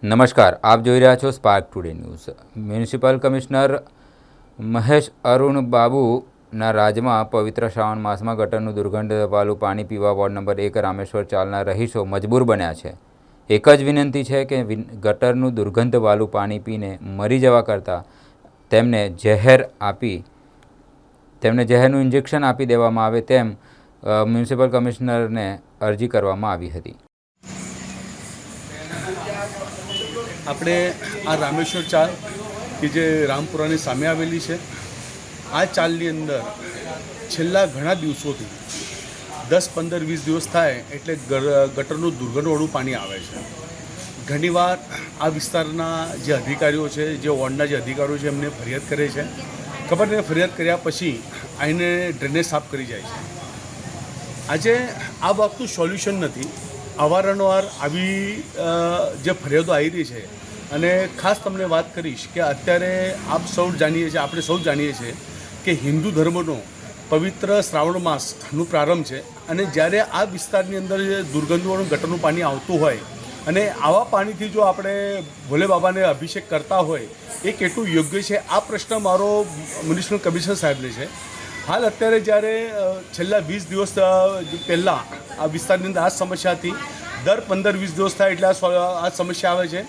નમસ્કાર, આપ જોઈ રહ્યા છો Spark Today News. Municipal commissioner Mahesh Arun બાબુના રાજમાં પવિત્ર શ્રાવણ માસમાં ગટરનું દુર્ગંધવાળું પાણી પીવા વોર્ડ નંબર 1 રામેશ્વર ચાલના રહીશો મજબૂર બન્યા છે। એક જ વિનંતી છે કે ગટરનું દુર્ગંધવાળું પાણી પીને મરી જવા કરતાં તેમને ઝેરનું ઇન્જેક્શન આપી દેવામાં આવે તેમ મ્યુનિસિપલ કમિશનરને અરજી કરવામાં આવી હતી। આપણે આ રામેશ્વર ચાલ કે જે રામપુરાની સામે આવેલી છે, આ ચાલની અંદર છેલ્લા ઘણા દિવસોથી 10, 15, 20 દિવસ થાય એટલે ગટરનું દુર્ગંધવાળું પાણી આવે છે। ઘણીવાર આ વિસ્તારના જે અધિકારીઓ છે, જે વોર્ડના જે અધિકારીઓ છે, એમને ફરિયાદ કરે છે। ખબર નહીં, ફરિયાદ કર્યા પછી આને ડ્રેનેજ સાફ કરી જાય છે। આજે આ બાબતનું સોલ્યુશન નથી। અવારનવાર આવી જે ફરિયાદો આવી રહી છે અને ખાસ તમને વાત કરીશ કે અત્યારે આપ સૌ જાણીએ છીએ, આપણે સૌ જાણીએ છીએ કે હિન્દુ ધર્મનો પવિત્ર શ્રાવણ માસનું પ્રારંભ છે અને જ્યારે આ વિસ્તારની અંદર દુર્ગંધવાળું ગટરનું પાણી આવતું હોય અને આવા પાણીથી જો આપણે ભોલે બાબાને અભિષેક કરતા હોય એ કેટલું યોગ્ય છે, આ પ્રશ્ન મારો મ્યુનિસિપલ કમિશનર સાહેબને છે। હાલ અત્યારે જ્યારે છેલ્લા 20 દિવસ પહેલાં આ વિસ્તારની અંદર આ સમસ્યા હતી, દર 15-20 દિવસ થાય એટલે આ સમસ્યા આવે છે।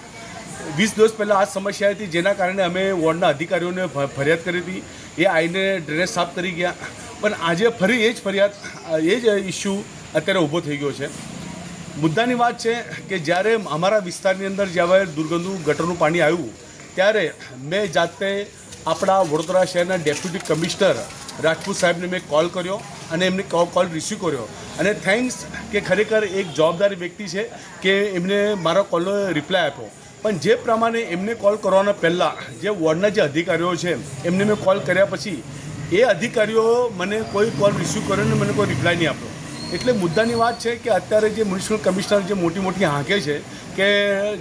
20 દિવસ પહેલાં આ સમસ્યા હતી, જેના કારણે અમે વોર્ડના અધિકારીઓને ફરિયાદ કરી હતી, એ આવીને ડ્રેનેજ સાફ કરી ગયા। પણ આજે ફરી એ જ ઇસ્યુ અત્યારે ઊભો થઈ ગયો છે। મુદ્દાની વાત છે કે જ્યારે અમારા વિસ્તારની અંદર જ્યારે દુર્ગંધનું ગટરનું પાણી આવ્યું ત્યારે મેં જાતે આપણા વડોદરા શહેરના ડેપ્યુટી કમિશનર રાજપૂત સાહેબને મેં કોલ કર્યો અને એમને કોલ રિસીવ કર્યો અને થેન્ક્સ કે ખરેખર એક જવાબદાર વ્યક્તિ છે કે એમને મારા કોલનો રિપ્લાય આપ્યો। પણ જે પ્રમાણે એમને કોલ કરવાના પહેલાં જે વોર્ડના જે અધિકારીઓ છે એમને મેં કોલ કર્યા પછી એ અધિકારીઓ મને કોઈ કોલ રિસીવ કર્યો ને મને કોઈ રિપ્લાય નહીં આપ્યો। એટલે મુદ્દાની વાત છે કે અત્યારે જે મ્યુનિસિપલ કમિશનર જે મોટી હાંકે છે કે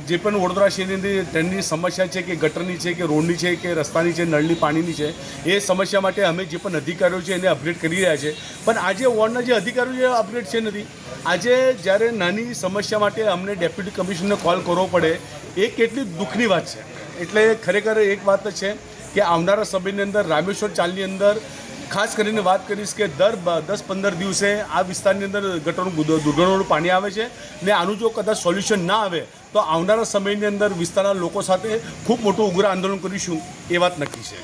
જે પણ વડોદરા શહેરની અંદર ટ્રેનની સમસ્યા છે કે ગટરની છે કે રોડની છે કે રસ્તાની છે, નળની પાણીની છે, એ સમસ્યા માટે અમે જે પણ અધિકારીઓ છે એને અપગ્રેડ કરી રહ્યા છે। પણ આજે વોર્ડના જે અધિકારીઓ છે અપગ્રેડ છે નથી। આજે જ્યારે નાની સમસ્યા માટે અમને ડેપ્યુટી કમિશનરને કોલ કરવો પડે એ કેટલી દુઃખની વાત છે। એટલે ખરેખર એક વાત છે કે આવનારા સમયની અંદર રામેશ્વર ચાલની અંદર ખાસ કરીને વાત કરીશ કે દર 10-15 દિવસે આ વિસ્તારની અંદર ગટરનું દુર્ગંધવાળું પાણી આવે છે ને આનું જો કદાચ સોલ્યુશન ના આવે તો આવનારા સમયની અંદર વિસ્તારના લોકો સાથે ખૂબ મોટું ઉગ્ર આંદોલન કરીશું, એ વાત નક્કી છે।